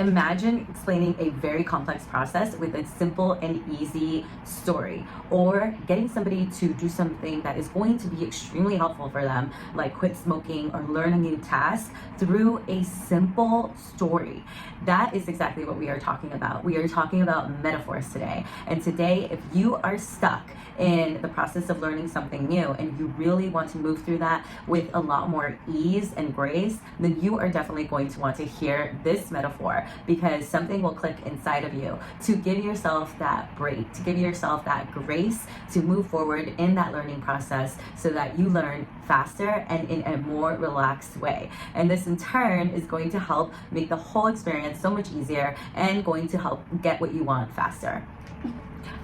Imagine explaining a very complex process with a simple and easy story, or getting somebody to do something that is going to be extremely helpful for them, like quit smoking or learn a new task through a simple story. That is exactly what we are talking about. We are talking about metaphors today. And today, if you are stuck in the process of learning something new and you really want to move through that with a lot more ease and grace, then you are definitely going to want to hear this metaphor, because something will click inside of you to give yourself that break, to give yourself that grace to move forward in that learning process so that you learn faster and in a more relaxed way. And this in turn is going to help make the whole experience so much easier and going to help get what you want faster.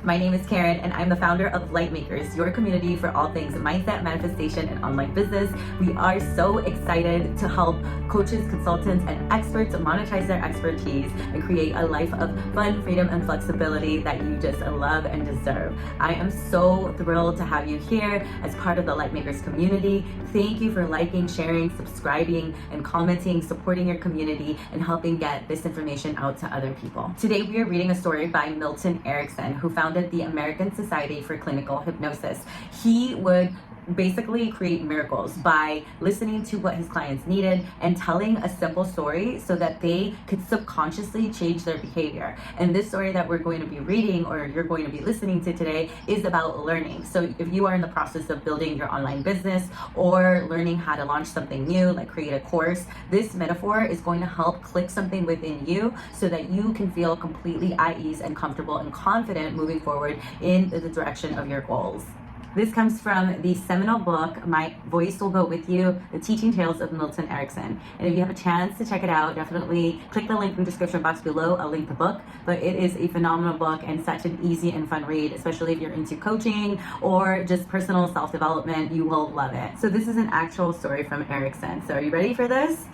My name is Karen, and I'm the founder of Light Makers, your community for all things mindset, manifestation, and online business. We are so excited to help coaches, consultants, and experts monetize their expertise and create a life of fun, freedom, and flexibility that you just love and deserve. I am so thrilled to have you here as part of the Light Makers community. Thank you for liking, sharing, subscribing, and commenting, supporting your community, and helping get this information out to other people. Today, we are reading a story by Milton Erickson, who founded the American Society for Clinical Hypnosis. He would basically create miracles by listening to what his clients needed and telling a simple story so that they could subconsciously change their behavior. And this story that we're going to be reading, or you're going to be listening to today, is about learning. So if you are in the process of building your online business or learning how to launch something new, like create a course, this metaphor is going to help click something within you so that you can feel completely at ease and comfortable and confident moving forward in the direction of your goals. This comes from the seminal book, My Voice Will Go With You, The Teaching Tales of Milton Erickson. And if you have a chance to check it out, definitely click the link in the description box below. I'll link the book. But it is a phenomenal book and such an easy and fun read, especially if you're into coaching or just personal self-development. You will love it. So this is an actual story from Erickson. So are you ready for this?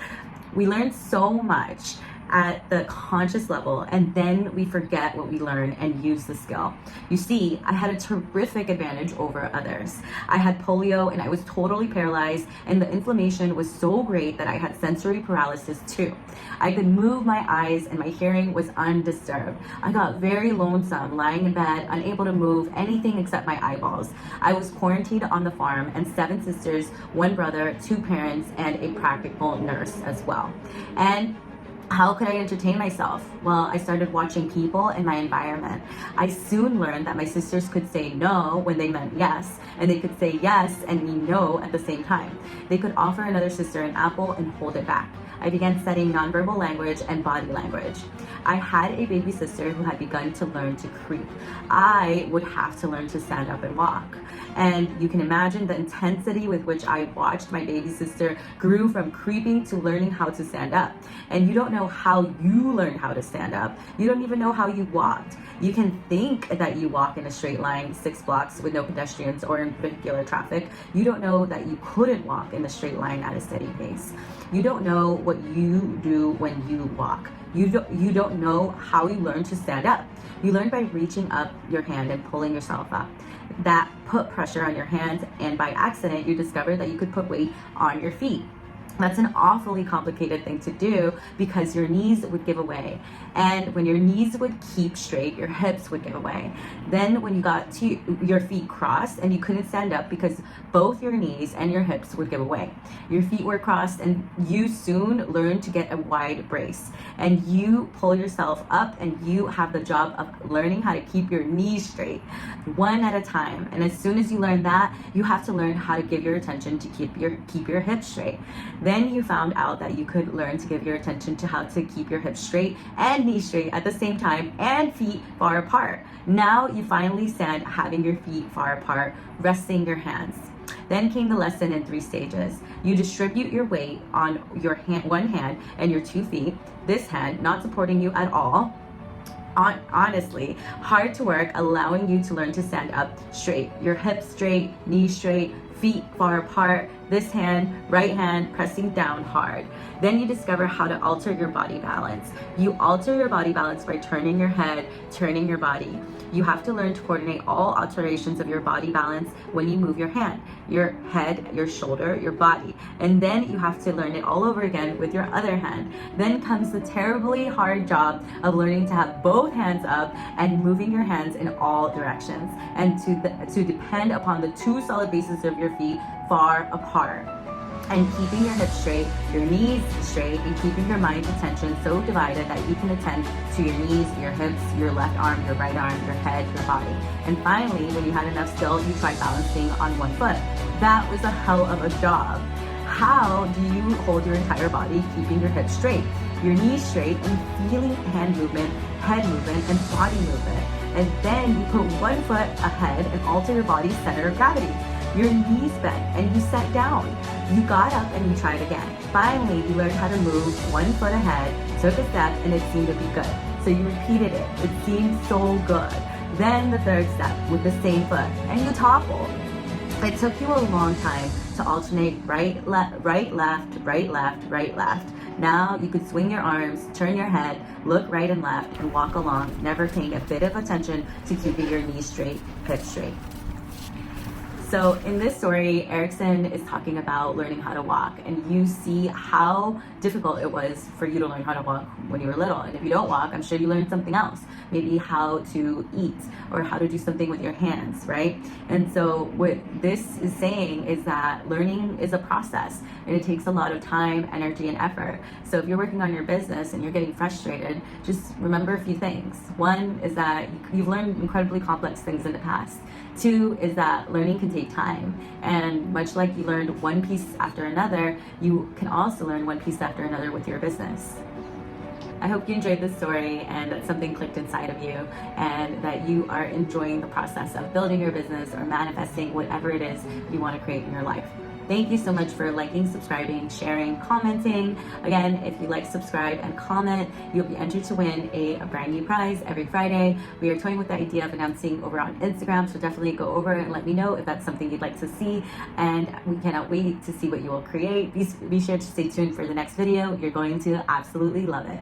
We learn so much at the conscious level, and then we forget what we learn and use the skill. You see, I had a terrific advantage over others. I had polio and I was totally paralyzed, and the inflammation was so great that I had sensory paralysis too. I could move my eyes and my hearing was undisturbed. I got very lonesome, lying in bed, unable to move anything except my eyeballs. I was quarantined on the farm, and 7 sisters, 1 brother, 2 parents, and a practical nurse as well. And how could I entertain myself? Well, I started watching people in my environment. I soon learned that my sisters could say no when they meant yes, and they could say yes and mean no at the same time. They could offer another sister an apple and hold it back. I began studying nonverbal language and body language. I had a baby sister who had begun to learn to creep. I would have to learn to stand up and walk. And you can imagine the intensity with which I watched my baby sister grew from creeping to learning how to stand up. And you don't know how you learned how to stand up. You don't even know how you walked. You can think that you walk in a straight line 6 blocks with no pedestrians or in vehicular traffic. You don't know that you couldn't walk in a straight line at a steady pace. You don't know what you do when you walk. You don't know how you learn to stand up. You learn by reaching up your hand and pulling yourself up. That put pressure on your hands, and by accident, you discovered that you could put weight on your feet. That's an awfully complicated thing to do because your knees would give away. And when your knees would keep straight, your hips would give away. Then when you got to your feet crossed and you couldn't stand up because both your knees and your hips would give away. Your feet were crossed and you soon learned to get a wide brace. And you pull yourself up and you have the job of learning how to keep your knees straight, one at a time. And as soon as you learn that, you have to learn how to give your attention to keep your hips straight. Then you found out that you could learn to give your attention to how to keep your hips straight and knees straight at the same time and feet far apart. Now you finally stand having your feet far apart, resting your hands. Then came the lesson in 3 stages. You distribute your weight on your one hand and your 2 feet. This hand not supporting you at all. Honestly, hard to work, allowing you to learn to stand up straight. Your hips straight, knees straight, feet far apart, this hand, right hand, pressing down hard. Then you discover how to alter your body balance. You alter your body balance by turning your head, turning your body. You have to learn to coordinate all alterations of your body balance when you move your hand, your head, your shoulder, your body. And then you have to learn it all over again with your other hand. Then comes the terribly hard job of learning to have both hands up and moving your hands in all directions, and to depend upon the two solid bases of your feet far apart, and keeping your hips straight, your knees straight, and keeping your mind attention so divided that you can attend to your knees, your hips, your left arm, your right arm, your head, your body. And finally, when you had enough skill, you tried balancing on one foot. That was a hell of a job. How do you hold your entire body, keeping your hips straight, your knees straight, and feeling hand movement, head movement, and body movement? And then you put one foot ahead and alter your body's center of gravity. Your knees bent and you sat down. You got up and you tried again. Finally, you learned how to move one foot ahead, took a step, and it seemed to be good. So you repeated it. It seemed so good. Then the third step with the same foot, and you toppled. It took you a long time to alternate right, left, right, left, right, left, right, left. Now you could swing your arms, turn your head, look right and left, and walk along, never paying a bit of attention to keeping your knees straight, hips straight. So in this story, Erickson is talking about learning how to walk, and you see how difficult it was for you to learn how to walk when you were little. And if you don't walk, I'm sure you learned something else, maybe how to eat or how to do something with your hands, right? And so what this is saying is that learning is a process, and it takes a lot of time, energy, and effort. So if you're working on your business and you're getting frustrated, just remember a few things. One is that you've learned incredibly complex things in the past. Two is that learning can take time, and much like you learned one piece after another, you can also learn one piece after another with your business. I hope you enjoyed this story and that something clicked inside of you, and that you are enjoying the process of building your business or manifesting whatever it is you want to create in your life. Thank you so much for liking, subscribing, sharing, commenting. Again, if you like, subscribe, and comment, you'll be entered to win a brand new prize every Friday. We are toying with the idea of announcing over on Instagram, so definitely go over and let me know if that's something you'd like to see, and we cannot wait to see what you will create. Be sure to stay tuned for the next video. You're going to absolutely love it.